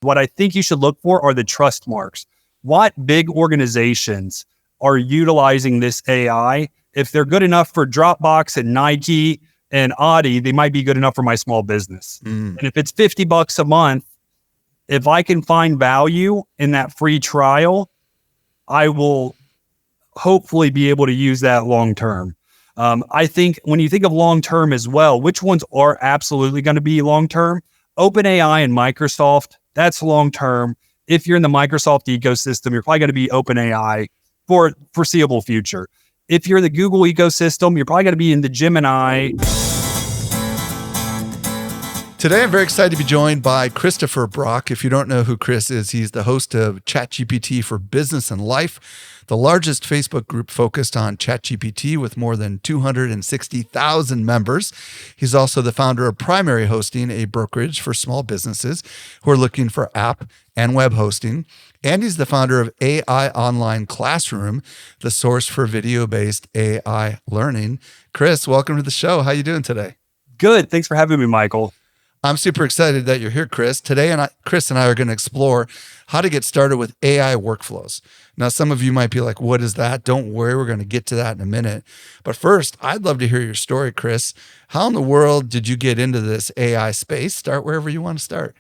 What I think you should look for are the trust marks. What big organizations are utilizing this AI? If they're good enough for Dropbox and Nike and Audi, they might be good enough for my small business. And if it's $50 a month, if I can find value in that free trial, I will hopefully be able to use that long term. I think when you think of long term as well, which ones are absolutely going to be long term? OpenAI and Microsoft, that's long term. If you're in the Microsoft ecosystem, you're probably going to be OpenAI for foreseeable future. If you're in the Google ecosystem, you're probably going to be in the Gemini. Today, I'm very excited to be joined by Christopher Brock. If you don't know who Chris is, he's the host of ChatGPT for Business and Life, the largest Facebook group focused on ChatGPT with more than 260,000 members. He's also the founder of Primary Hosting, a brokerage for small businesses who are looking for app and web hosting. And he's the founder of AI Online Classroom, the source for video-based AI learning. Chris, welcome to the show. How you doing today? Good. Thanks for having me, Michael. I'm super excited that you're here, Chris. Today, Chris and I are going to explore how to get started with AI workflows. Now, some of you might be like, what is that? Don't worry, we're going to get to that in a minute. But first, I'd love to hear your story, Chris. How in the world did you get into this AI space? Start wherever you want to start.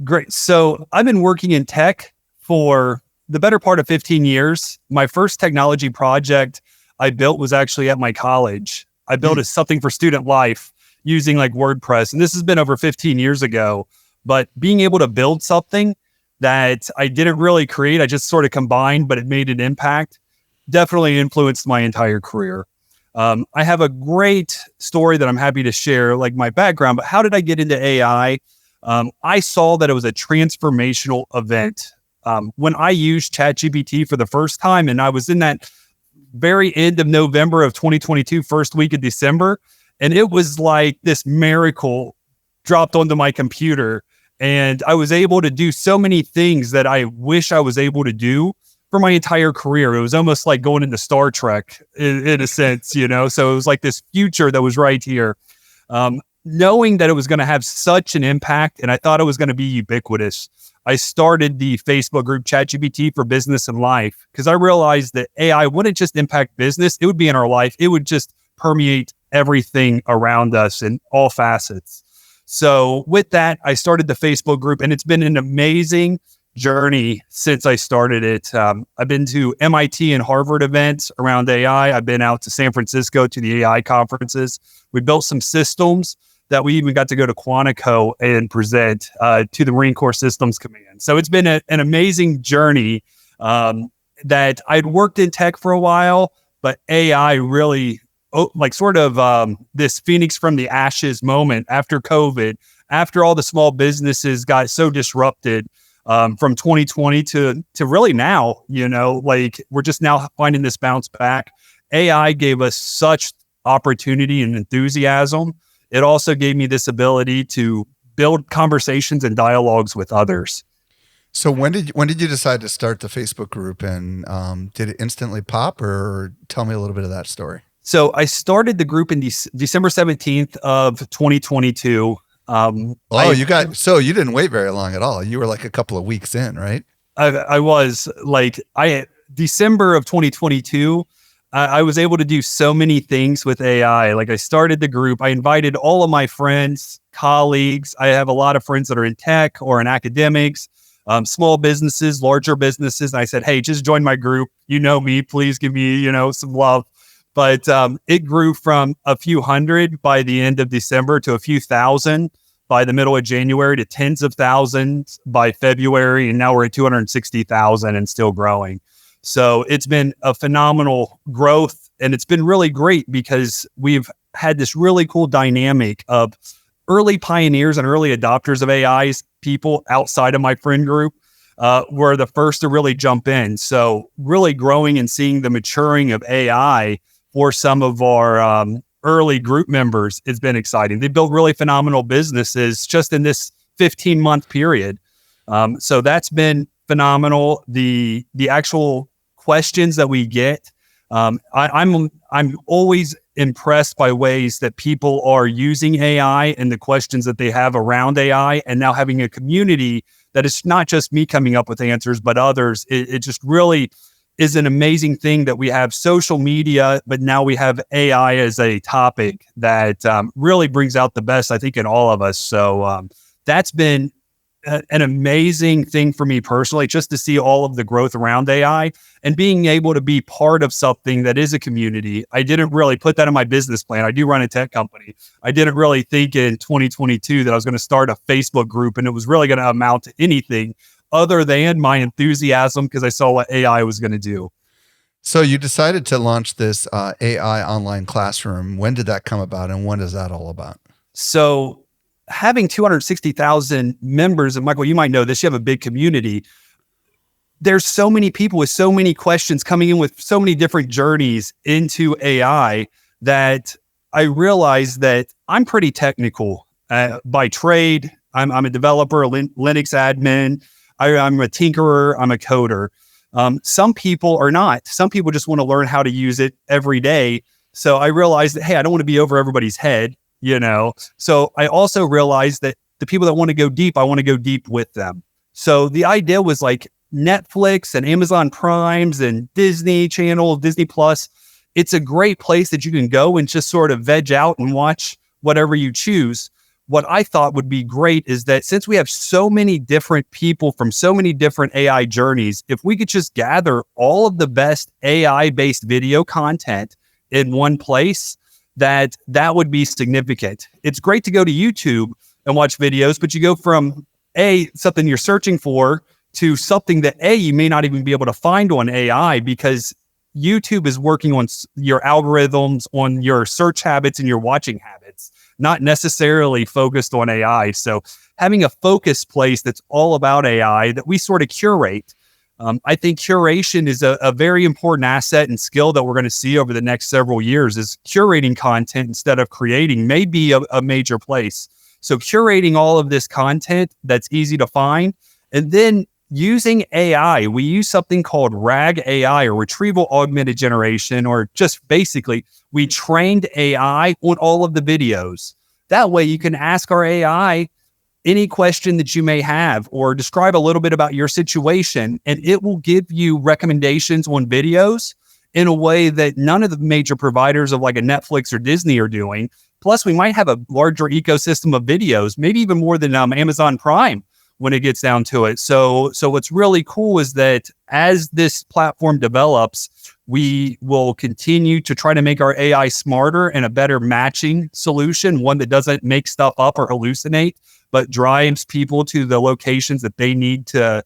Great. So I've been working in tech for the better part of 15 years. My first technology project I built was actually at my college. I built something for student life using like WordPress. And this has been over 15 years ago, but being able to build something that I didn't really create, I just sort of combined, but it made an impact, definitely influenced my entire career. I have a great story that I'm happy to share, like my background, but how did I get into AI? I saw that it was a transformational event. When I used ChatGPT for the first time, and I was in that very end of November of 2022, first week of December, and it was like this miracle dropped onto my computer. And I was able to do so many things that I wish I was able to do for my entire career. It was almost like going into Star Trek in a sense, you know? So it was like this future that was right here. Knowing that it was going to have such an impact, and I thought it was going to be ubiquitous, I started the Facebook group ChatGPT for Business and Life because I realized that AI wouldn't just impact business, it would be in our life. It would just permeate everything around us in all facets. So with that, I started the Facebook group, and it's been an amazing journey since I started it. I've been to MIT and Harvard events around AI. I've been out to San Francisco to the AI conferences. We built some systems that we even got to go to Quantico and present to the Marine Corps Systems Command. So it's been an amazing journey that I'd worked in tech for a while, but AI really this Phoenix from the ashes moment after COVID, after all the small businesses got so disrupted from 2020 to really now, you know, like we're just now finding this bounce back. AI gave us such opportunity and enthusiasm. It also gave me this ability to build conversations and dialogues with others. So when did you decide to start the Facebook group, and did it instantly pop, or tell me a little bit of that story? So I started the group in December 17th of 2022. You didn't wait very long at all. You were like a couple of weeks in, right? I was like, December of 2022, I was able to do so many things with AI. Like I started the group. I invited all of my friends, colleagues. I have a lot of friends that are in tech or in academics, small businesses, larger businesses. And I said, hey, just join my group. You know me, please give me, some love. But it grew from a few hundred by the end of December to a few thousand by the middle of January to tens of thousands by February. And now we're at 260,000 and still growing. So it's been a phenomenal growth, and it's been really great because we've had this really cool dynamic of early pioneers and early adopters of AIs, people outside of my friend group, were the first to really jump in. So really growing and seeing the maturing of AI for some of our early group members has been exciting. They built really phenomenal businesses just in this 15-month period. So that's been phenomenal. The actual questions that we get, I'm always impressed by ways that people are using AI and the questions that they have around AI, and now having a community that it's not just me coming up with answers, but others. It just really is an amazing thing that we have social media, but now we have AI as a topic that really brings out the best, I think, in all of us. So that's been an amazing thing for me personally, just to see all of the growth around AI and being able to be part of something that is a community. I didn't really put that in my business plan. I do run a tech company. I didn't really think in 2022 that I was going to start a Facebook group and it was really going to amount to anything other than my enthusiasm because I saw what AI was going to do. So you decided to launch this AI online classroom. When did that come about, and what is that all about? So having 260,000 members, and Michael, you might know this, you have a big community. There's so many people with so many questions coming in with so many different journeys into AI that I realized that I'm pretty technical by trade. I'm a developer, a Linux admin. I'm a tinkerer. I'm a coder. Some people are not. Some people just want to learn how to use it every day. So I realized that, hey, I don't want to be over everybody's head. So I also realized that the people that want to go deep, I want to go deep with them. So the idea was like Netflix and Amazon Primes and Disney Channel, Disney Plus. It's a great place that you can go and just sort of veg out and watch whatever you choose. What I thought would be great is that since we have so many different people from so many different AI journeys, if we could just gather all of the best AI-based video content in one place, that would be significant. It's great to go to YouTube and watch videos, but you go from something you're searching for to something that you may not even be able to find on AI because YouTube is working on your algorithms, on your search habits and your watching habits, not necessarily focused on AI. So having a focus place that's all about AI that we sort of curate. I think curation is a very important asset and skill that we're going to see over the next several years. Is curating content instead of creating may be a major place. So curating all of this content that's easy to find, and then using AI. We use something called RAG AI, or Retrieval Augmented Generation, or just basically we trained AI on all of the videos. That way you can ask our AI any question that you may have or describe a little bit about your situation, and it will give you recommendations on videos in a way that none of the major providers of like a Netflix or Disney are doing. Plus, we might have a larger ecosystem of videos, maybe even more than Amazon Prime when it gets down to it. So what's really cool is that as this platform develops, we will continue to try to make our AI smarter and a better matching solution, one that doesn't make stuff up or hallucinate, but drives people to the locations that they need to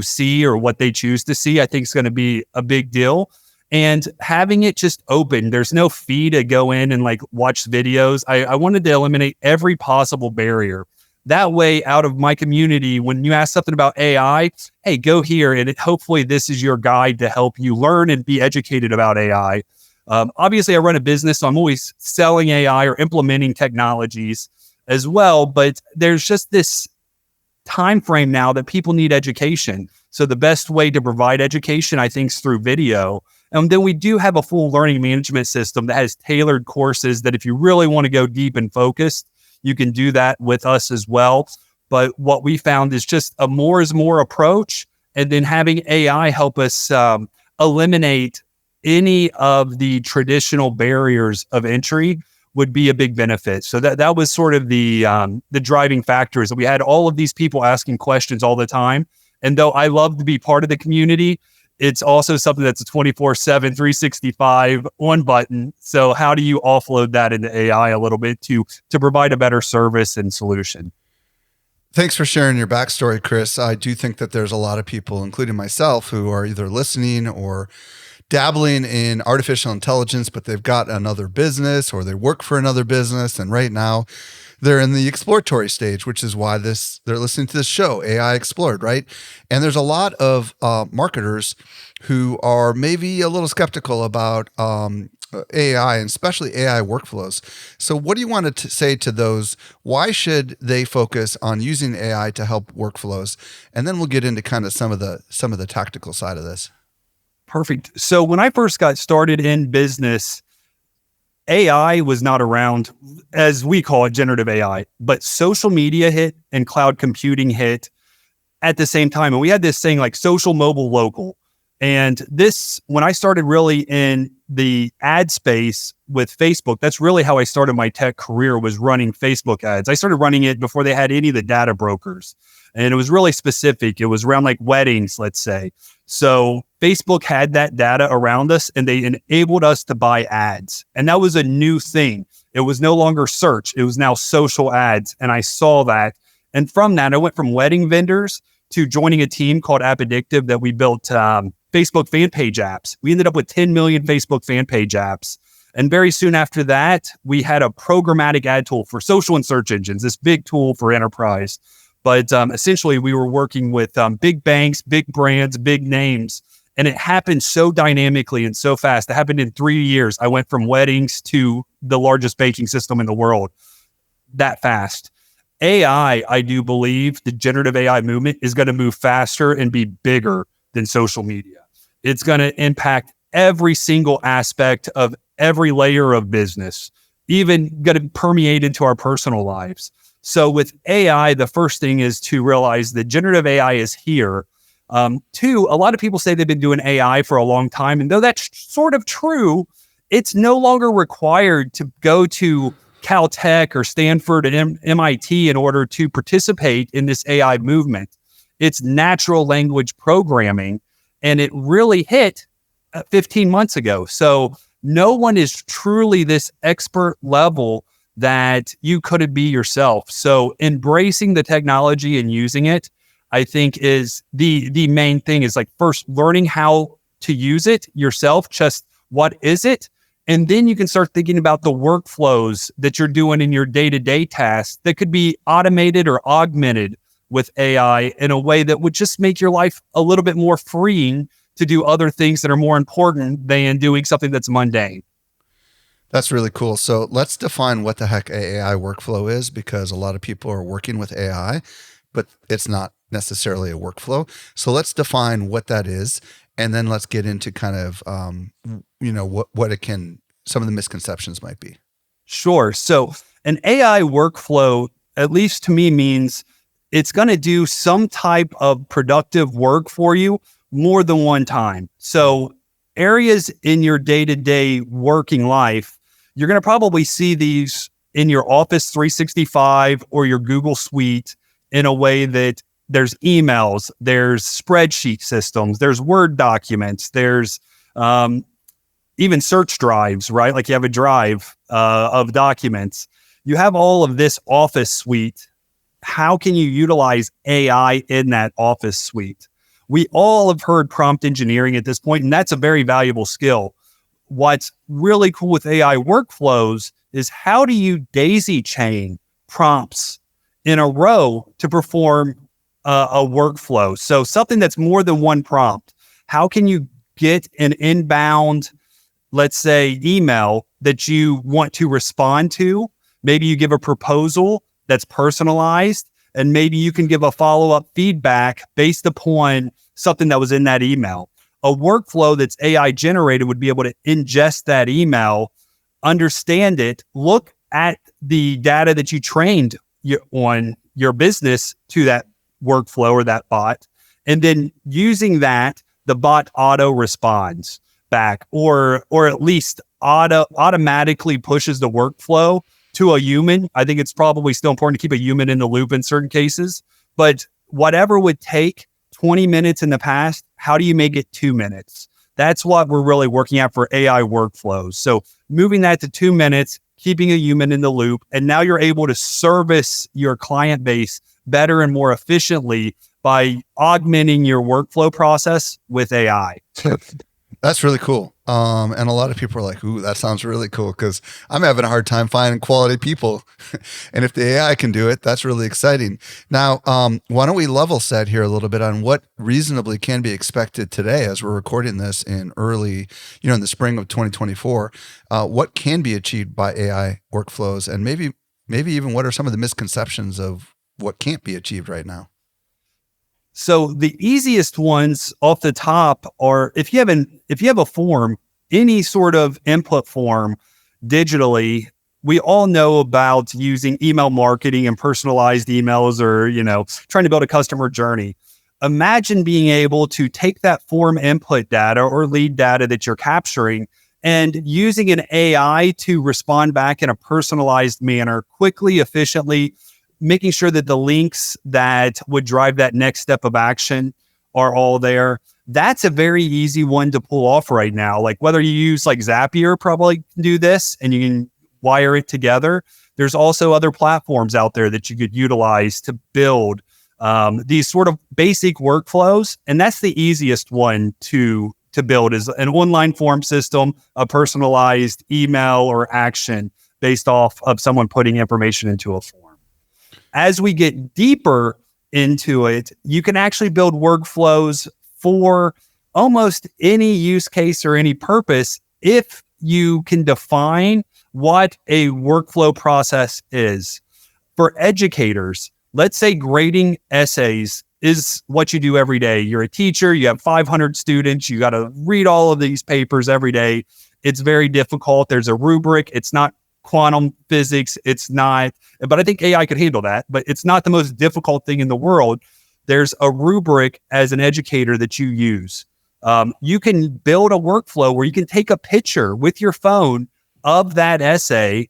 see or what they choose to see. I think is going to be a big deal. And having it just open, there's no fee to go in and like watch videos. I wanted to eliminate every possible barrier. That way, out of my community, when you ask something about AI, hey, go here. And hopefully this is your guide to help you learn and be educated about AI. Obviously, I run a business, so I'm always selling AI or implementing technologies as well. But there's just this time frame now that people need education. So the best way to provide education, I think, is through video. And then we do have a full learning management system that has tailored courses that if you really want to go deep and focused, you can do that with us as well. But what we found is just a more is more approach, and then having AI help us eliminate any of the traditional barriers of entry would be a big benefit. So that was sort of the driving factor, is that we had all of these people asking questions all the time. And though I love to be part of the community, it's also something that's a 24/7, 365 on button. So how do you offload that into AI a little bit to provide a better service and solution? Thanks for sharing your backstory, Chris. I do think that there's a lot of people, including myself, who are either listening or dabbling in artificial intelligence, but they've got another business or they work for another business. And right now they're in the exploratory stage, which is why they're listening to this show, AI Explored, right? And there's a lot of marketers who are maybe a little skeptical about AI, and especially AI workflows. So what do you want to say to those? Why should they focus on using AI to help workflows? And then we'll get into kind of some of the tactical side of this. Perfect. So when I first got started in business, AI was not around, as we call it, generative AI, but social media hit and cloud computing hit. at the same time. And we had this saying like social, mobile, local. And this, when I started really in the ad space with Facebook, that's really how I started my tech career, was running Facebook ads. I started running it before they had any of the data brokers. And it was really specific. It was around like weddings, let's say. So Facebook had that data around us and they enabled us to buy ads. And that was a new thing. It was no longer search. It was now social ads. And I saw that. And from that, I went from wedding vendors to joining a team called App Addictive that we built Facebook fan page apps. We ended up with 10 million Facebook fan page apps. And very soon after that, we had a programmatic ad tool for social and search engines, this big tool for enterprise. But essentially, we were working with big banks, big brands, big names. And it happened so dynamically and so fast. It happened in 3 years. I went from weddings to the largest banking system in the world that fast. AI, I do believe the generative AI movement is going to move faster and be bigger than social media. It's going to impact every single aspect of every layer of business, even going to permeate into our personal lives. So with AI, the first thing is to realize that generative AI is here. Two, a lot of people say they've been doing AI for a long time. And though that's sort of true, it's no longer required to go to Caltech or Stanford and MIT in order to participate in this AI movement. It's natural language programming, and it really hit 15 months ago. So no one is truly this expert level that you couldn't be yourself. So embracing the technology and using it, I think, is the main thing. Is like first learning how to use it yourself, just what is it? And then you can start thinking about the workflows that you're doing in your day-to-day tasks that could be automated or augmented with AI in a way that would just make your life a little bit more freeing to do other things that are more important than doing something that's mundane. That's really cool. So let's define what the heck AI workflow is, because a lot of people are working with AI, but it's not necessarily a workflow. So let's define what that is. And then let's get into kind of, what it can, some of the misconceptions might be. Sure. So an AI workflow, at least to me, means it's going to do some type of productive work for you more than one time. So areas in your day-to-day working life, you're going to probably see these in your Office 365 or your Google Suite in a way that there's emails, there's spreadsheet systems, there's Word documents, there's even search drives, right? Like you have a drive of documents. You have all of this Office suite. How can you utilize AI in that Office suite? We all have heard prompt engineering at this point, and that's a very valuable skill. What's really cool with AI workflows is how do you daisy chain prompts in a row to perform a workflow? So something that's more than one prompt. How can you get an inbound, let's say, email that you want to respond to? Maybe you give a proposal that's personalized, and maybe you can give a follow-up feedback based upon something that was in that email. A workflow that's AI generated would be able to ingest that email, understand it, look at the data that you trained on your business to that workflow or that bot, and then using that, the bot auto responds back, or at least automatically pushes the workflow to a human. I think it's probably still important to keep a human in the loop in certain cases, but whatever would take 20 minutes in the past, how do you make it 2 minutes? That's what we're really working at for AI workflows. So moving that to 2 minutes, keeping a human in the loop, and now you're able to service your client base better and more efficiently by augmenting your workflow process with AI. That's really cool. And a lot of people are like, ooh, that sounds really cool, because I'm having a hard time finding quality people. And if the AI can do it, that's really exciting. Now, why don't we level set here a little bit on what reasonably can be expected today as we're recording this in early, in the spring of 2024, what can be achieved by AI workflows, and maybe even what are some of the misconceptions of what can't be achieved right now? So the easiest ones off the top are if you have a form, any sort of input form digitally, we all know about using email marketing and personalized emails, or, trying to build a customer journey. imagine being able to take that form input data or lead data that you're capturing and using an AI to respond back in a personalized manner, quickly, efficiently, making sure that the links that would drive that next step of action are all there. That's a very easy one to pull off right now. Like whether you use like Zapier probably can do this and you can wire it together. There's also other platforms out there that you could utilize to build these sort of basic workflows. And that's the easiest one to build is an online form system, a personalized email or action based off of someone putting information into a form. As we get deeper into it, you can actually build workflows for almost any use case or any purpose if you can define what a workflow process is. For educators, let's say grading essays is what you do every day. You're a teacher, you have 500 students, you got to read all of these papers every day. It's very difficult. There's a rubric. It's not quantum physics. It's not, but I think AI could handle that, but it's not the most difficult thing in the world. There's a rubric as an educator that you use. You can build a workflow where you can take a picture with your phone of that essay,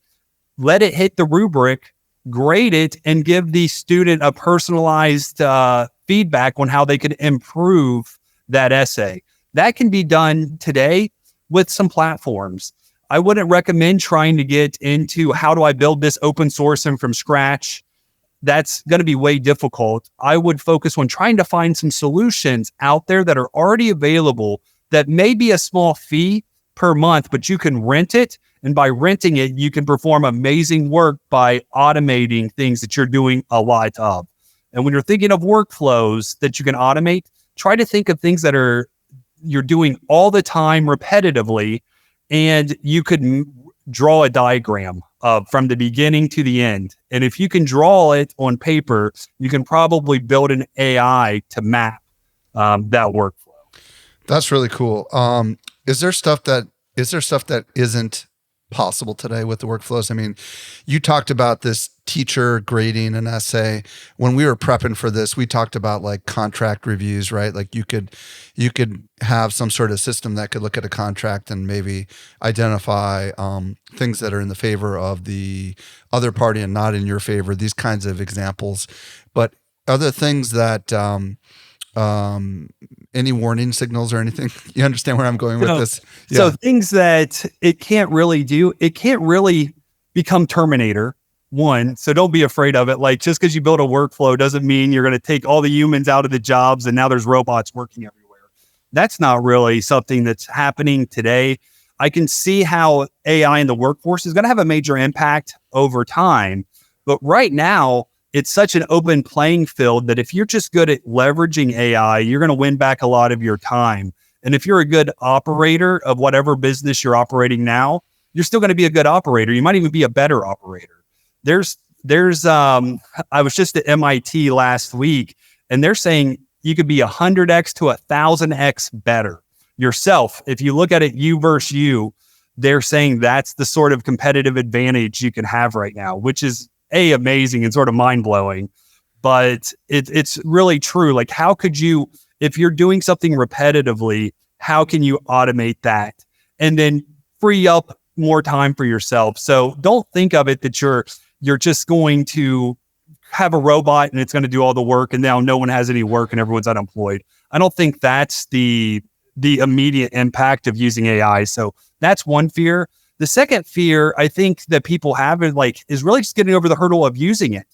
let it hit the rubric, grade it, and give the student a personalized feedback on how they could improve that essay. That can be done today with some platforms. I wouldn't recommend trying to get into how do I build this open source and from scratch. That's going to be way difficult. I would focus on trying to find some solutions out there that are already available that may be a small fee per month, but you can rent it. And by renting it, you can perform amazing work by automating things that you're doing a lot of. And when you're thinking of workflows that you can automate, try to think of things that you're doing all the time repetitively, and you could draw a diagram from the beginning to the end. And if you can draw it on paper, you can probably build an AI to map that workflow. That's really cool. Is there stuff that isn't possible today with the workflows? I mean, you talked about this teacher grading an essay. When we were prepping for this, we talked about like contract reviews, right? Like you could have some sort of system that could look at a contract and maybe identify things that are in the favor of the other party and not in your favor, these kinds of examples. But other things that any warning signals or anything? You understand where I'm going with this? Yeah. So things that it can't really do, it can't really become Terminator, one. So don't be afraid of it. Like just because you build a workflow doesn't mean you're going to take all the humans out of the jobs and now there's robots working everywhere. That's not really something that's happening today. I can see how AI in the workforce is going to have a major impact over time. But right now, it's such an open playing field that if you're just good at leveraging AI, you're going to win back a lot of your time. And if you're a good operator of whatever business you're operating now, you're still going to be a good operator. You might even be a better operator. I was just at MIT last week, and they're saying you could be 100x to 1,000x better yourself. If you look at it, you versus you, they're saying that's the sort of competitive advantage you can have right now, which is amazing and sort of mind blowing, but it's really true. Like, how could you, if you're doing something repetitively, how can you automate that and then free up more time for yourself? So don't think of it that you're just going to have a robot and it's going to do all the work and now no one has any work and everyone's unemployed. I don't think that's the immediate impact of using AI. So that's one fear. The second fear I think that people have is really just getting over the hurdle of using it.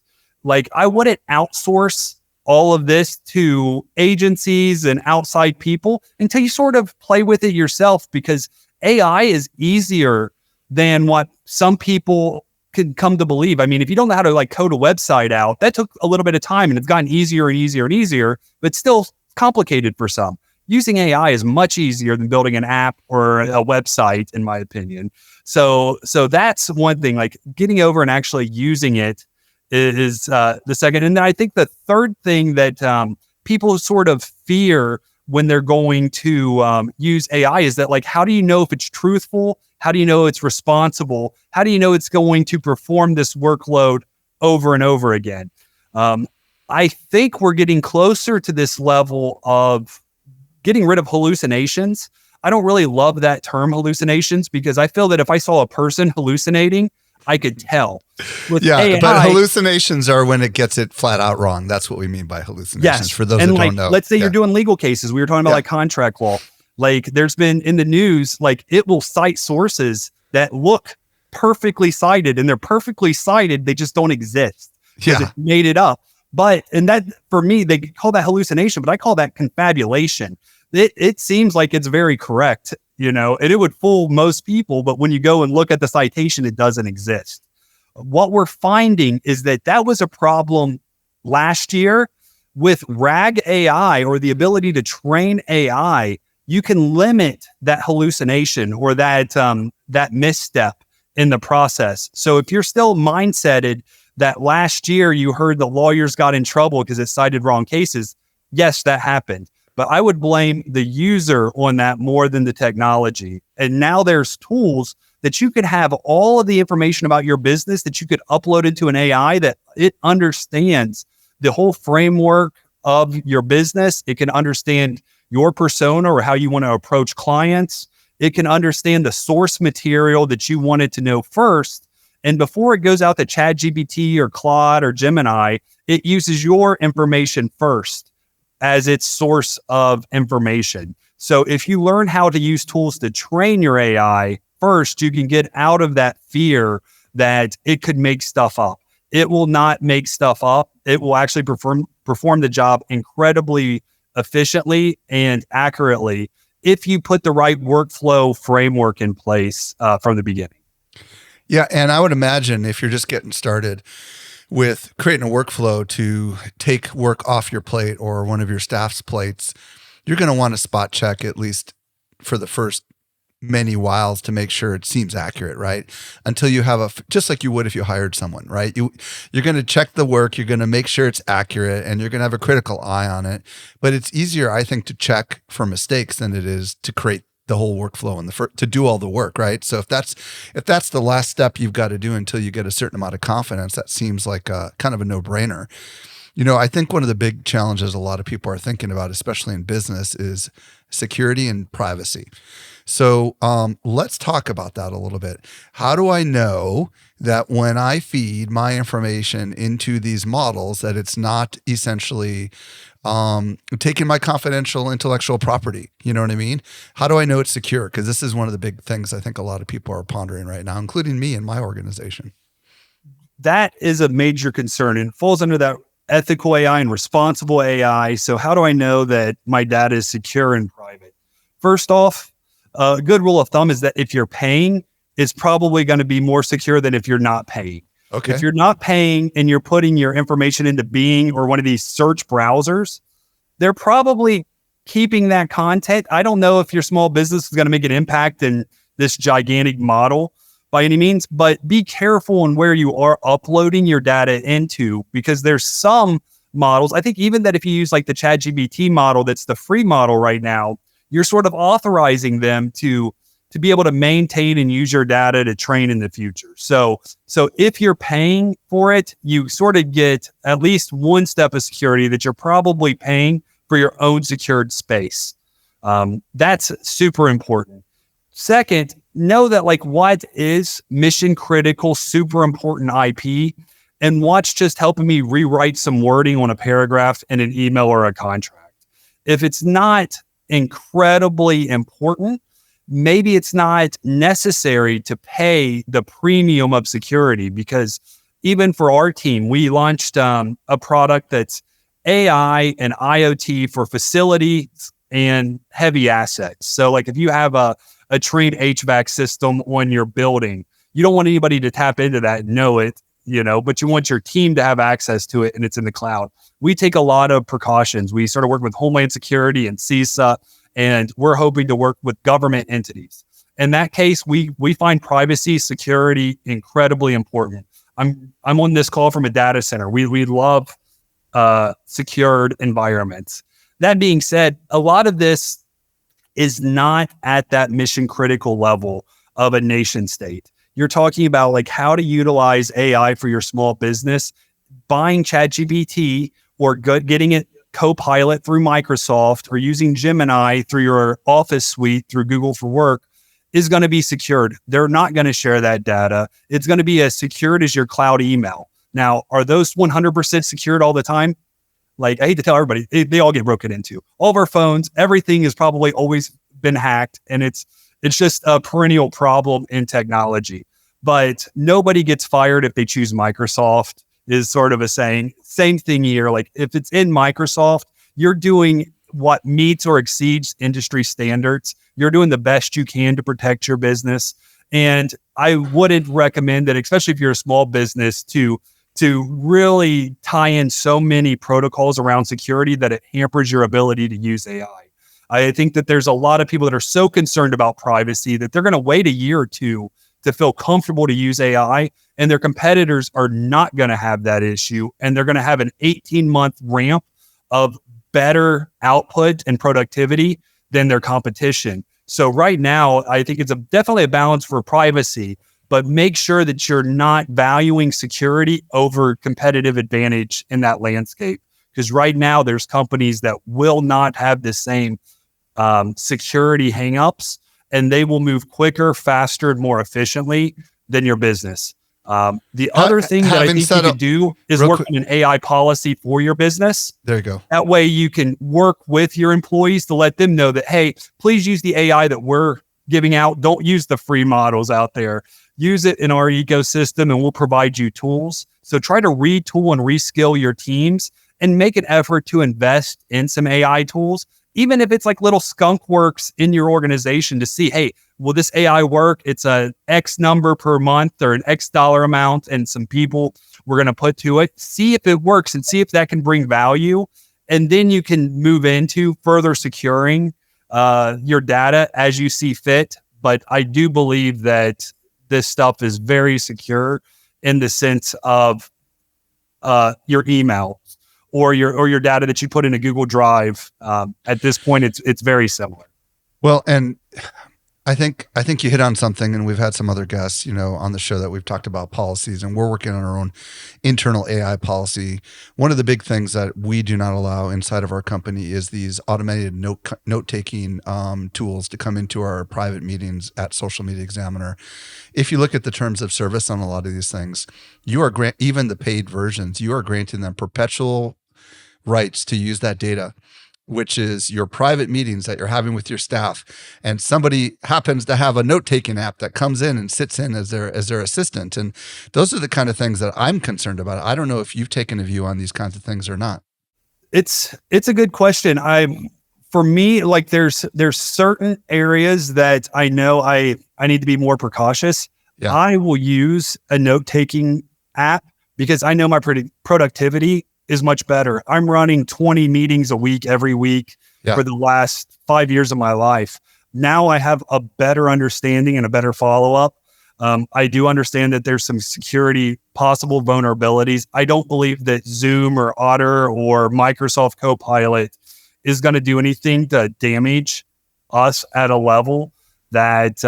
Like, I wouldn't outsource all of this to agencies and outside people until you sort of play with it yourself, because AI is easier than what some people could come to believe. I mean, if you don't know how to code a website out, that took a little bit of time and it's gotten easier and easier and easier, but still complicated for some. Using AI is much easier than building an app or a website, in my opinion. So that's one thing, like getting over and actually using it is the second. And then I think the third thing that people sort of fear when they're going to use AI is that, like, how do you know if it's truthful? How do you know it's responsible? How do you know it's going to perform this workload over and over again? I think we're getting closer to this level of getting rid of hallucinations. I don't really love that term hallucinations because I feel that if I saw a person hallucinating, I could tell. With Yeah, AI, but hallucinations are when it gets it flat out wrong. That's what we mean by hallucinations. yes. For those and that like, don't know. let's say you're doing legal cases. We were talking about like contract law. Like there's been in the news, like it will cite sources that look perfectly cited and they're perfectly cited. They just don't exist because it made it up. And that for me, they call that hallucination, but I call that confabulation. It seems like it's very correct, and it would fool most people. But when you go and look at the citation, it doesn't exist. What we're finding is that was a problem last year with RAG AI, or the ability to train AI. You can limit that hallucination or that misstep in the process. So if you're still mindseted that last year you heard the lawyers got in trouble because it cited wrong cases, yes, that happened. But I would blame the user on that more than the technology. And now there's tools that you could have all of the information about your business that you could upload into an AI that it understands the whole framework of your business. It can understand your persona or how you want to approach clients. It can understand the source material that you wanted to know first. And before it goes out to ChatGPT or Claude or Gemini, it uses your information first as its source of information. So if you learn how to use tools to train your AI first, you can get out of that fear that it could make stuff up. It will not make stuff up. It will actually perform the job incredibly efficiently and accurately if you put the right workflow framework in place from the beginning. Yeah. And I would imagine if you're just getting started with creating a workflow to take work off your plate or one of your staff's plates, you're going to want to spot check at least for the first many whiles to make sure it seems accurate, right? Until you have just like you would if you hired someone, right? You're going to check the work, you're going to make sure it's accurate, and you're going to have a critical eye on it. But it's easier, I think, to check for mistakes than it is to create the whole workflow and to do all the work, right? So if that's the last step you've got to do until you get a certain amount of confidence, that seems like a kind of a no-brainer. I think one of the big challenges a lot of people are thinking about, especially in business, is security and privacy. So let's talk about that a little bit. How do I know that when I feed my information into these models that it's not essentially taking my confidential intellectual property? You know what I mean? How do I know it's secure? Because this is one of the big things I think a lot of people are pondering right now, including me and my organization. That is a major concern and falls under that ethical AI and responsible AI. So how do I know that my data is secure and private? First off, a good rule of thumb is that if you're paying, it's probably going to be more secure than if you're not paying. Okay. If you're not paying and you're putting your information into Bing or one of these search browsers, they're probably keeping that content. I don't know if your small business is going to make an impact in this gigantic model by any means, but be careful on where you are uploading your data into, because there's some models. I think even that if you use like the ChatGPT model, that's the free model right now, you're sort of authorizing them to be able to maintain and use your data to train in the future. So if you're paying for it, you sort of get at least one step of security that you're probably paying for your own secured space. That's super important. Second, know that like what is mission critical, super important IP, and what's just helping me rewrite some wording on a paragraph in an email or a contract. If it's not incredibly important, maybe it's not necessary to pay the premium of security, because even for our team, we launched a product that's AI and IoT for facilities and heavy assets. So like if you have a trained HVAC system on your building, you don't want anybody to tap into that and know it, but you want your team to have access to it and it's in the cloud. We take a lot of precautions. We started working with Homeland Security and CISA, and we're hoping to work with government entities. In that case, we find privacy, security incredibly important. I'm on this call from a data center. We love secured environments. That being said, a lot of this is not at that mission critical level of a nation state. You're talking about like how to utilize AI for your small business. Buying ChatGPT or getting it Copilot through Microsoft or using Gemini through your Office suite through Google for Work is going to be secured. They're not going to share that data. It's going to be as secured as your cloud email. Now, are those 100% secured all the time? Like, I hate to tell everybody, they all get broken into. All of our phones, everything has probably always been hacked, and it's just a perennial problem in technology. But nobody gets fired if they choose Microsoft, is sort of a saying. Same thing here. Like, if it's in Microsoft, you're doing what meets or exceeds industry standards. You're doing the best you can to protect your business. And I wouldn't recommend that, especially if you're a small business, to really tie in so many protocols around security that it hampers your ability to use AI. I think that there's a lot of people that are so concerned about privacy that they're going to wait a year or two to feel comfortable to use AI, and their competitors are not going to have that issue. And they're going to have an 18-month ramp of better output and productivity than their competition. So right now, I think it's definitely a balance for privacy, but make sure that you're not valuing security over competitive advantage in that landscape. Because right now, there's companies that will not have the same security hangups, and they will move quicker, faster, and more efficiently than your business. The other thing that I think you could do is work on an AI policy for your business. There you go. That way you can work with your employees to let them know that, hey, please use the AI that we're giving out. Don't use the free models out there. Use it in our ecosystem, and we'll provide you tools. So try to retool and reskill your teams and make an effort to invest in some AI tools, even if it's like little skunk works in your organization to see, hey, will this AI work? It's a X number per month or an X dollar amount and some people we're going to put to it. See if it works and see if that can bring value. And then you can move into further securing your data as you see fit. But I do believe that this stuff is very secure in the sense of your email or your data that you put in a Google Drive. At this point, it's very similar. Well, and I think you hit on something, and we've had some other guests, on the show that we've talked about policies, and we're working on our own internal AI policy. One of the big things that we do not allow inside of our company is these automated note-taking tools to come into our private meetings at Social Media Examiner. If you look at the terms of service on a lot of these things, you are even the paid versions, you are granting them perpetual rights to use that data, which is your private meetings that you're having with your staff. And somebody happens to have a note-taking app that comes in and sits in as their assistant. And those are the kind of things that I'm concerned about. I don't know if you've taken a view on these kinds of things or not. It's a good question. For me, like there's certain areas that I know I need to be more precautious. Yeah. I will use a note-taking app because I know my productivity is much better. I'm running 20 meetings a week, every week for the last 5 years of my life. Now I have a better understanding and a better follow-up. I do understand that there's some security possible vulnerabilities. I don't believe that Zoom or Otter or Microsoft Copilot is going to do anything to damage us at a level that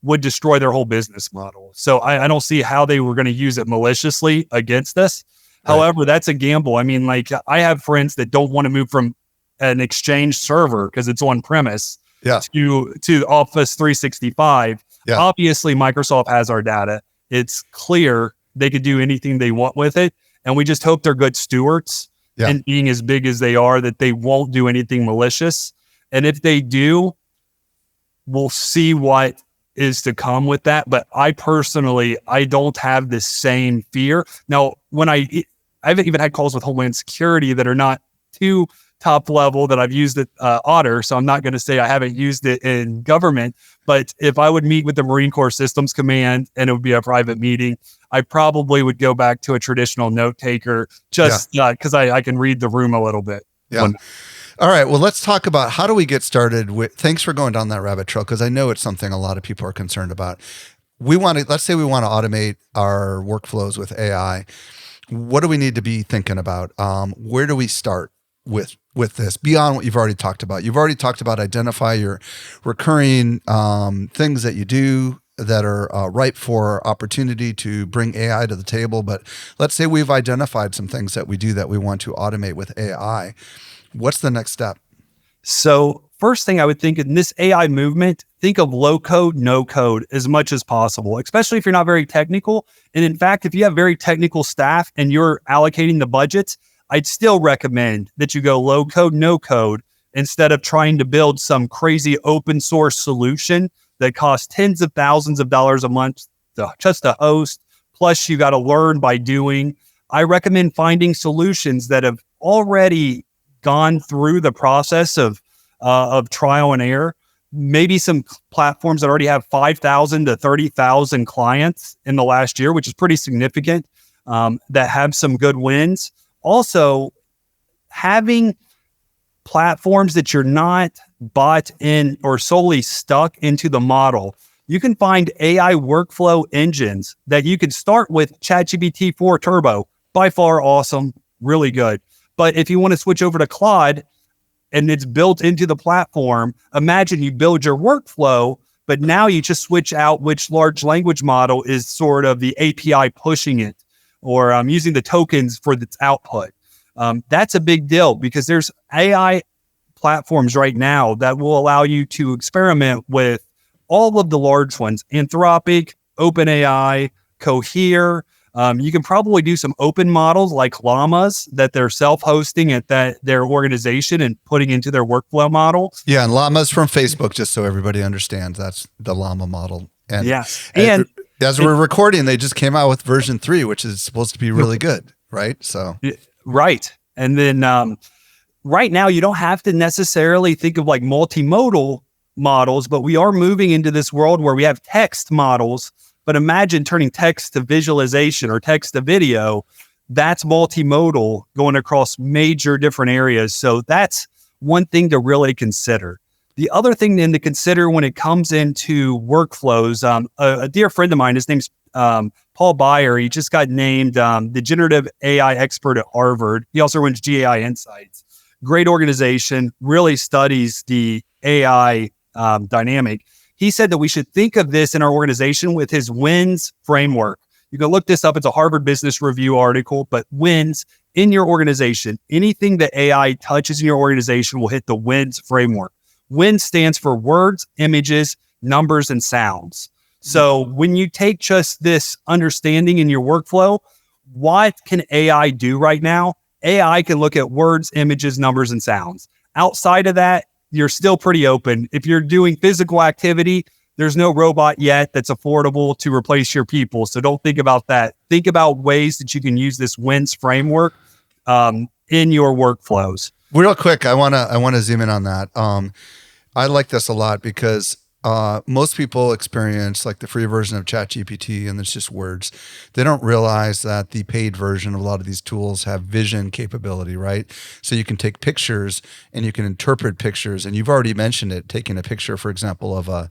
would destroy their whole business model. So I don't see how they were going to use it maliciously against us. However, that's a gamble. I mean, like I have friends that don't want to move from an Exchange server because it's on premise to Office 365. Yeah. Obviously, Microsoft has our data. It's clear they could do anything they want with it. And we just hope they're good stewards and being as big as they are, that they won't do anything malicious. And if they do, we'll see what is to come with that. But I personally don't have the same fear. Now, when I've even had calls with Homeland Security that are not too top level that I've used at Otter. So I'm not going to say I haven't used it in government, but if I would meet with the Marine Corps Systems Command and it would be a private meeting, I probably would go back to a traditional note taker just because I can read the room a little bit. Yeah. All right. Well, let's talk about how do we get started with, thanks for going down that rabbit trail, because I know it's something a lot of people are concerned about. Let's say we want to automate our workflows with AI. What do we need to be thinking about? Where do we start with this beyond what you've already talked about? You've already talked about identify your recurring things that you do that are ripe for opportunity to bring AI to the table. But let's say we've identified some things that we do that we want to automate with AI. What's the next step? So first thing I would think in this AI movement, think of low code, no code as much as possible, especially if you're not very technical. And in fact, if you have very technical staff and you're allocating the budgets, I'd still recommend that you go low code, no code instead of trying to build some crazy open source solution that costs tens of thousands of dollars a month just to host. Plus you got to learn by doing. I recommend finding solutions that have already gone through the process of trial and error. Maybe some platforms that already have 5,000 to 30,000 clients in the last year, which is pretty significant, that have some good wins. Also, having platforms that you're not bought in or solely stuck into the model. You can find AI workflow engines that you can start with ChatGPT 4 Turbo. By far awesome, really good. But if you want to switch over to Claude and it's built into the platform, imagine you build your workflow, but now you just switch out which large language model is sort of the API pushing it or using the tokens for its output. That's a big deal because there's AI platforms right now that will allow you to experiment with all of the large ones, Anthropic, OpenAI, Cohere. You can probably do some open models like llamas that they're self-hosting at their organization and putting into their workflow model. Yeah, and llamas from Facebook, just so everybody understands, that's the llama model. And yes, and as we're recording, they just came out with version 3, which is supposed to be really good, right? So right, and then right now you don't have to necessarily think of like multimodal models, but we are moving into this world where we have text models. But imagine turning text to visualization or text to video. That's multimodal going across major different areas. So that's one thing to really consider. The other thing then to consider when it comes into workflows, a dear friend of mine, his name's Paul Byer. He just got named the generative AI expert at Harvard. He also runs GAI Insights. Great organization, really studies the AI dynamic. He said that we should think of this in our organization with his WINS framework. You can look this up. It's a Harvard Business Review article, but WINS in your organization, anything that AI touches in your organization will hit the WINS framework. WINS stands for words, images, numbers, and sounds. So when you take just this understanding in your workflow, what can AI do right now? AI can look at words, images, numbers, and sounds. Outside of that, you're still pretty open. If you're doing physical activity, there's no robot yet that's affordable to replace your people. So don't think about that. Think about ways that you can use this WINS framework in your workflows. Real quick, I wanna zoom in on that. I like this a lot because most people experience like the free version of ChatGPT and it's just words. They don't realize that the paid version of a lot of these tools have vision capability, right? So you can take pictures and you can interpret pictures. And you've already mentioned it, taking a picture, for example, of an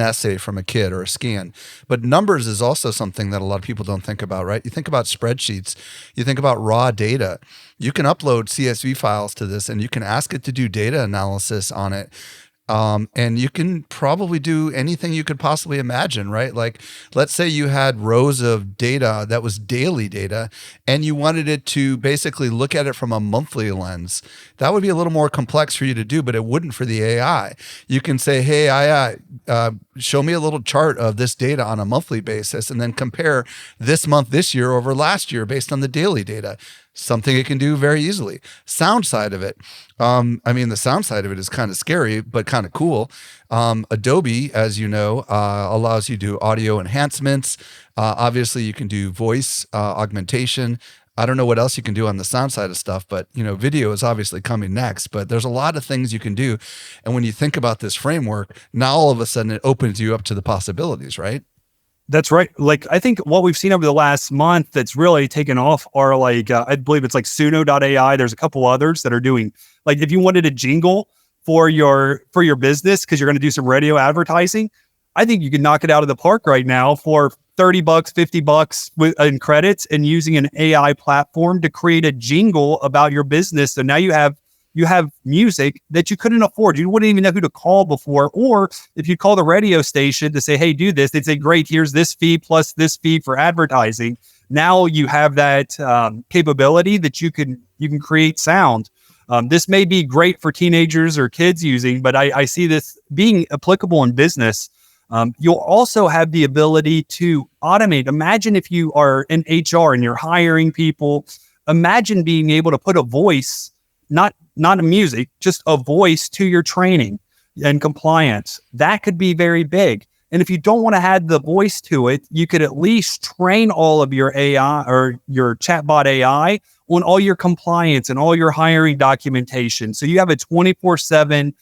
essay from a kid or a scan. But numbers is also something that a lot of people don't think about, right? You think about spreadsheets, you think about raw data. You can upload CSV files to this and you can ask it to do data analysis on it. And you can probably do anything you could possibly imagine, right? Like, let's say you had rows of data that was daily data and you wanted it to basically look at it from a monthly lens. That would be a little more complex for you to do, but it wouldn't for the AI. You can say, hey, AI, show me a little chart of this data on a monthly basis and then compare this month, this year over last year based on the daily data. Something it can do very easily. Sound side of it. The sound side of it is kind of scary, but kind of cool. Adobe, as you know, allows you to do audio enhancements. Obviously, you can do voice augmentation. I don't know what else you can do on the sound side of stuff, but video is obviously coming next. But there's a lot of things you can do. And when you think about this framework, now all of a sudden it opens you up to the possibilities, right? That's right. Like, I think what we've seen over the last month that's really taken off are like, I believe it's like Suno.ai. There's a couple others that are doing, like, if you wanted a jingle for your business, because you're going to do some radio advertising, I think you can knock it out of the park right now for $30, $50 in credits and using an AI platform to create a jingle about your business. So now you have you have music that you couldn't afford. You wouldn't even know who to call before. Or if you call the radio station to say, hey, do this, they'd say, great, here's this fee plus this fee for advertising. Now you have that capability that you can create sound. This may be great for teenagers or kids using, but I see this being applicable in business. You'll also have the ability to automate. Imagine if you are in HR and you're hiring people. Imagine being able to put a voice, not a music, just a voice to your training and compliance. That could be very big. And if you don't want to add the voice to it, you could at least train all of your AI or your chatbot AI on all your compliance and all your hiring documentation. So you have a 24/7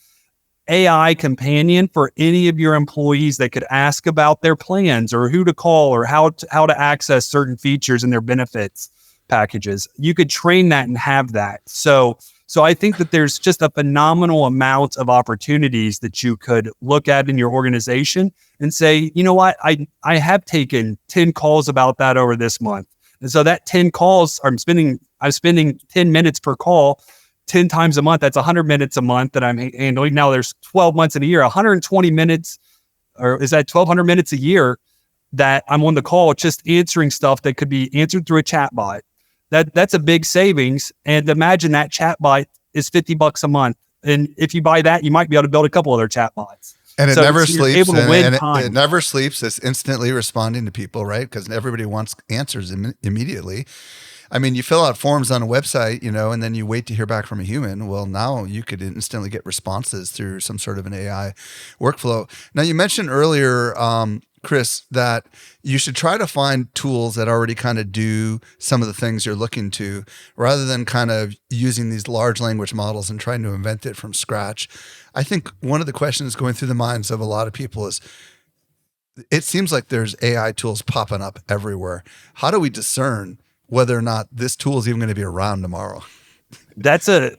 AI companion for any of your employees that could ask about their plans or who to call or how to access certain features in their benefits packages. You could train that and have that. So I think that there's just a phenomenal amount of opportunities that you could look at in your organization and say, you know what, I have taken 10 calls about that over this month. And so that 10 calls, I'm spending 10 minutes per call 10 times a month. That's 100 minutes a month that I'm handling. Now there's 12 months in a year, 120 minutes, or is that 1,200 minutes a year that I'm on the call, just answering stuff that could be answered through a chatbot. That's a big savings. And imagine that chatbot is $50 a month. And if you buy that, you might be able to build a couple other chatbots. And it So never you're sleeps. able to win And time. it never sleeps. It's instantly responding to people, right? Because everybody wants answers immediately. I mean, you fill out forms on a website, and then you wait to hear back from a human. Well, now you could instantly get responses through some sort of an AI workflow. Now, you mentioned earlier, Chris, that you should try to find tools that already kind of do some of the things you're looking to, rather than kind of using these large language models and trying to invent it from scratch. I think one of the questions going through the minds of a lot of people is, it seems like there's AI tools popping up everywhere. How do we discern whether or not this tool is even going to be around tomorrow? That's a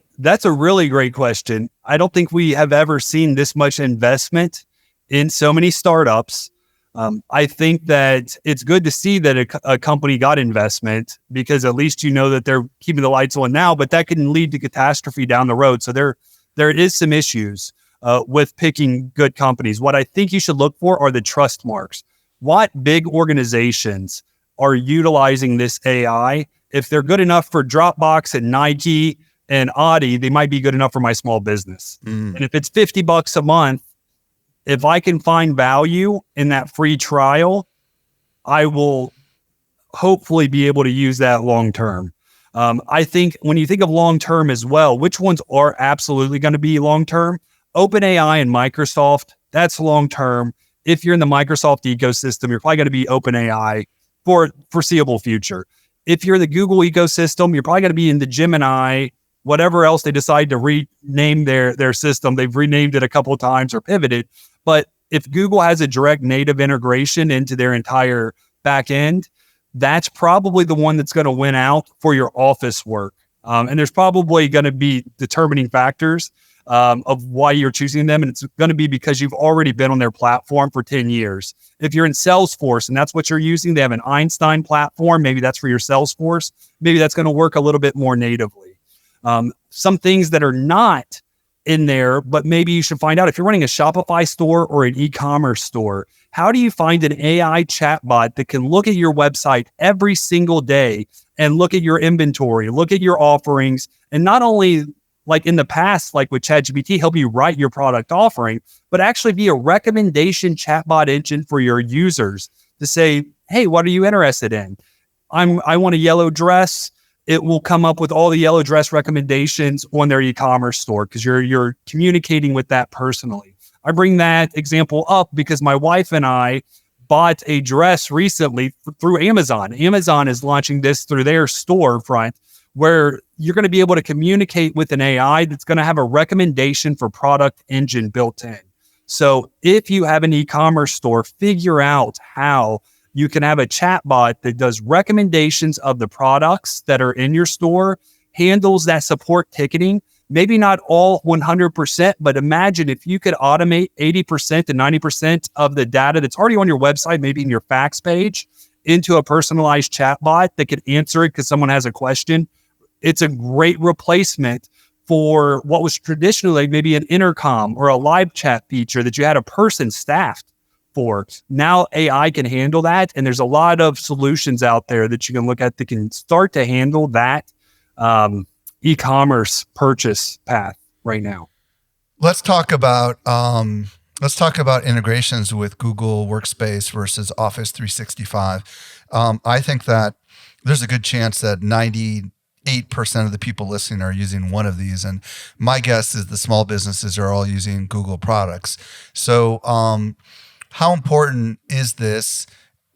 really great question. I don't think we have ever seen this much investment in so many startups. I think that it's good to see that a company got investment, because at least you know that they're keeping the lights on now, but that can lead to catastrophe down the road. So there is some issues with picking good companies. What I think you should look for are the trust marks. What big organizations are utilizing this AI? If they're good enough for Dropbox and Nike and Audi, they might be good enough for my small business. And if it's $50 a month, if I can find value in that free trial, I will hopefully be able to use that long term. I think when you think of long term as well, which ones are absolutely going to be long term? OpenAI and Microsoft, that's long term. If you're in the Microsoft ecosystem, you're probably going to be OpenAI for foreseeable future. If you're the Google ecosystem, you're probably going to be in the Gemini, whatever else they decide to rename their system. They've renamed it a couple of times or pivoted. But if Google has a direct native integration into their entire back end, that's probably the one that's going to win out for your office work. And there's probably going to be determining factors of why you're choosing them. And it's going to be because you've already been on their platform for 10 years. If you're in Salesforce and that's what you're using, they have an Einstein platform. Maybe that's for your Salesforce. Maybe that's going to work a little bit more natively. Some things that are not in there, but maybe you should find out if you're running a Shopify store or an e-commerce store, how do you find an AI chatbot that can look at your website every single day and look at your inventory, look at your offerings, and not only like in the past, like with ChatGPT, help you write your product offering, but actually be a recommendation chatbot engine for your users to say, hey, what are you interested in? I want a yellow dress. It will come up with all the yellow dress recommendations on their e-commerce store because you're communicating with that personally. I bring that example up because my wife and I bought a dress recently through Amazon. Amazon is launching this through their storefront, where you're going to be able to communicate with an AI that's going to have a recommendation for product engine built in. So if you have an e-commerce store, figure out how you can have a chatbot that does recommendations of the products that are in your store, handles that support ticketing, maybe not all 100%, but imagine if you could automate 80% to 90% of the data that's already on your website, maybe in your fax page, into a personalized chatbot that could answer it because someone has a question. It's a great replacement for what was traditionally maybe an intercom or a live chat feature that you had a person staffed for. Now AI can handle that. And there's a lot of solutions out there that you can look at that can start to handle that e-commerce purchase path right now. Let's talk about integrations with Google Workspace versus Office 365. I think that there's a good chance that 98% of the people listening are using one of these. And my guess is the small businesses are all using Google products. So how important is this?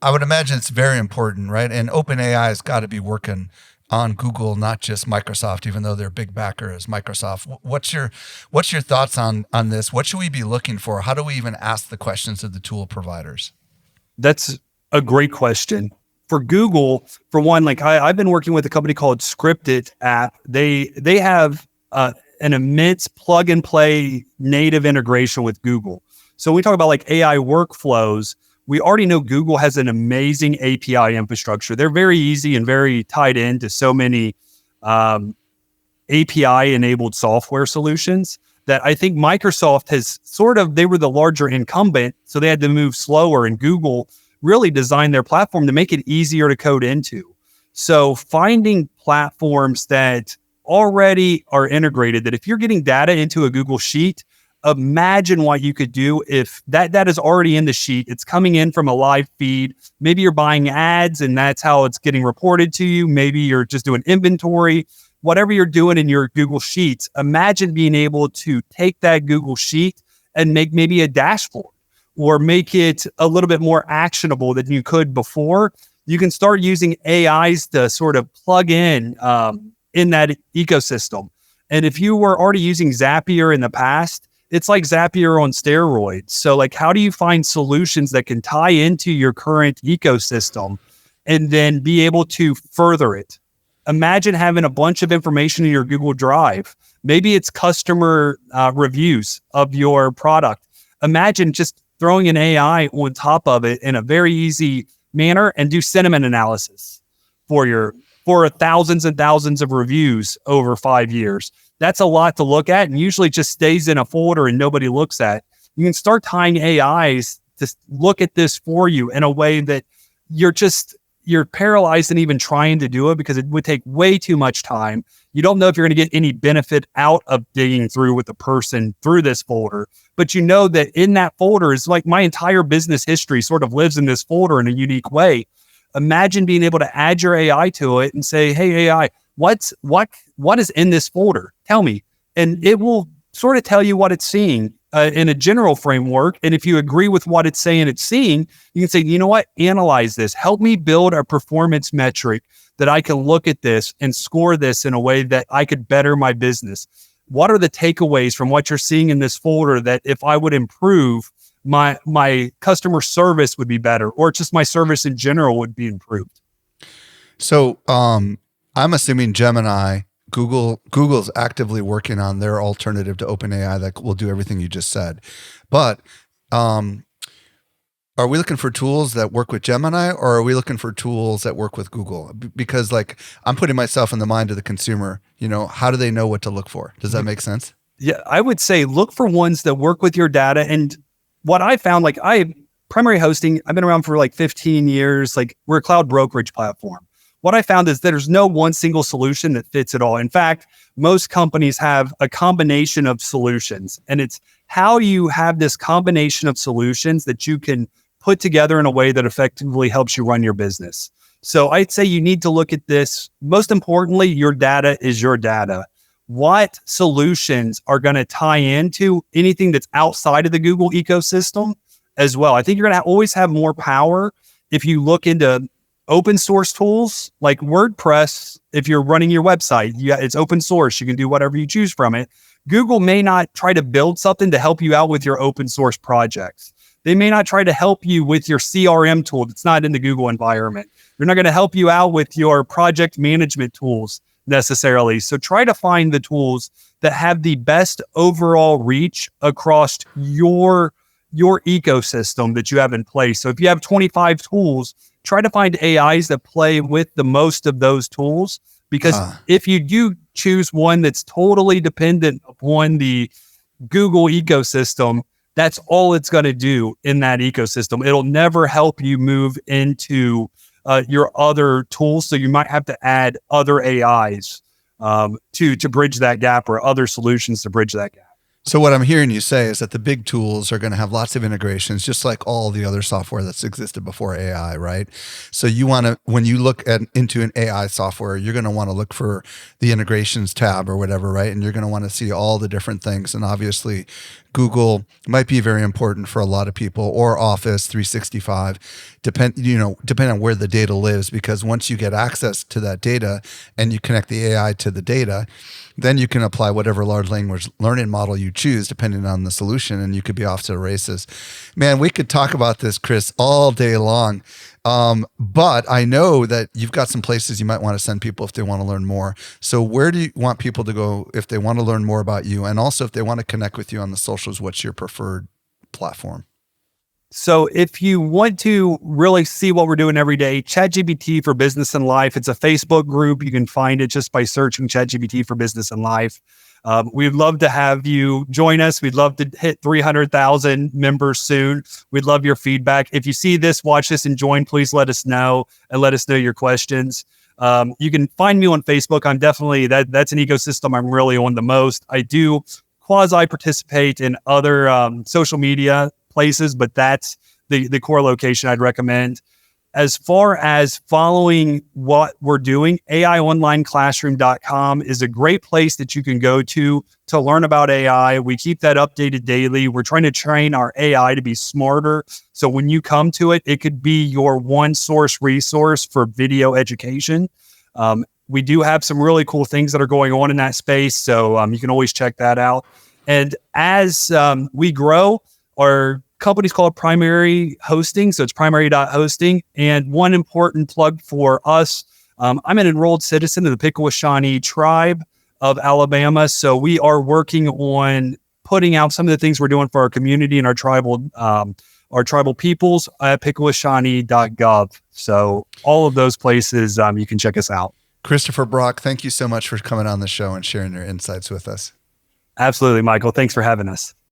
I would imagine it's very important, right? And OpenAI has got to be working on Google, not just Microsoft, even though their big backer is Microsoft. What's your thoughts on this? What should we be looking for? How do we even ask the questions of the tool providers? That's a great question. For Google, for one, like I've been working with a company called Scripted app. They have an immense plug and play native integration with Google. So when we talk about like AI workflows, we already know Google has an amazing API infrastructure. They're very easy and very tied into so many API-enabled software solutions that I think Microsoft has they were the larger incumbent, so they had to move slower, and Google really designed their platform to make it easier to code into. So finding platforms that already are integrated, that if you're getting data into a Google Sheet, imagine what you could do if that is already in the sheet. It's coming in from a live feed. Maybe you're buying ads and that's how it's getting reported to you. Maybe you're just doing inventory. Whatever you're doing in your Google Sheets, imagine being able to take that Google Sheet and make maybe a dashboard or make it a little bit more actionable than you could before. You can start using AIs to sort of plug in that ecosystem. And if you were already using Zapier in the past, it's like Zapier on steroids. So like, how do you find solutions that can tie into your current ecosystem and then be able to further it? Imagine having a bunch of information in your Google Drive. Maybe it's customer reviews of your product. Imagine just throwing an AI on top of it in a very easy manner and do sentiment analysis for thousands and thousands of reviews over 5 years. That's a lot to look at and usually just stays in a folder and nobody looks at. You can start tying AIs to look at this for you in a way that you're paralyzed in even trying to do it because it would take way too much time. You don't know if you're going to get any benefit out of digging through with the person through this folder, but you know that in that folder is like my entire business history sort of lives in this folder in a unique way. Imagine being able to add your AI to it and say, hey, AI, what is in this folder? Tell me. And it will sort of tell you what it's seeing in a general framework. And if you agree with what it's saying it's seeing, you can say, you know what, analyze this. Help me build a performance metric that I can look at this and score this in a way that I could better my business. What are the takeaways from what you're seeing in this folder that if I would improve, my customer service would be better, or just my service in general would be improved? So I'm assuming Gemini, Google's actively working on their alternative to OpenAI that will do everything you just said. But are we looking for tools that work with Gemini, or are we looking for tools that work with Google? Because like I'm putting myself in the mind of the consumer, how do they know what to look for? Does that make sense? Yeah, I would say look for ones that work with your data. And what I found, like primary hosting, I've been around for like 15 years, like we're a cloud brokerage platform. What I found is there's no one single solution that fits it all. In fact, most companies have a combination of solutions, and it's how you have this combination of solutions that you can put together in a way that effectively helps you run your business. So I'd say you need to look at this. Most importantly, your data is your data. What solutions are going to tie into anything that's outside of the Google ecosystem as well? I think you're going to always have more power if you look into open source tools like WordPress. If you're running your website, it's open source. You can do whatever you choose from it. Google may not try to build something to help you out with your open source projects. They may not try to help you with your CRM tool that's not in the Google environment. They're not going to help you out with your project management tools necessarily. So try to find the tools that have the best overall reach across your ecosystem that you have in place. So if you have 25 tools, try to find AIs that play with the most of those tools, because if you do choose one that's totally dependent upon the Google ecosystem, that's all it's going to do in that ecosystem. It'll never help you move into your other tools. So you might have to add other AIs to bridge that gap, or other solutions to bridge that gap. So what I'm hearing you say is that the big tools are going to have lots of integrations, just like all the other software that's existed before AI, right? So you want to, when you look into an AI software, you're going to want to look for the integrations tab or whatever, right? And you're going to want to see all the different things. And obviously, Google might be very important for a lot of people, or Office 365, depending on where the data lives, because once you get access to that data and you connect the AI to the data, then you can apply whatever large language learning model you choose, depending on the solution, and you could be off to the races. Man, we could talk about this, Chris, all day long. But I know that you've got some places you might want to send people if they want to learn more. So where do you want people to go if they want to learn more about you? And also if they want to connect with you on the socials, what's your preferred platform? So if you want to really see what we're doing every day, ChatGPT for Business and Life, it's a Facebook group. You can find it just by searching ChatGPT for Business and Life. We'd love to have you join us. We'd love to hit 300,000 members soon. We'd love your feedback. If you see this, watch this, and join, please let us know, and let us know your questions. You can find me on Facebook. I'm definitely, that's an ecosystem I'm really on the most. I do quasi participate in other social media places, but that's the core location I'd recommend. As far as following what we're doing, AIonlineclassroom.com is a great place that you can go to learn about AI. We keep that updated daily. We're trying to train our AI to be smarter. So when you come to it, it could be your one source resource for video education. We do have some really cool things that are going on in that space. So you can always check that out. And as we grow, our company's called Primary Hosting. So it's primary.hosting. And one important plug for us, I'm an enrolled citizen of the Pickawashani tribe of Alabama. So we are working on putting out some of the things we're doing for our community and our tribal peoples at pickawashani.gov. So all of those places, you can check us out. Christopher Brock, thank you so much for coming on the show and sharing your insights with us. Absolutely, Michael. Thanks for having us.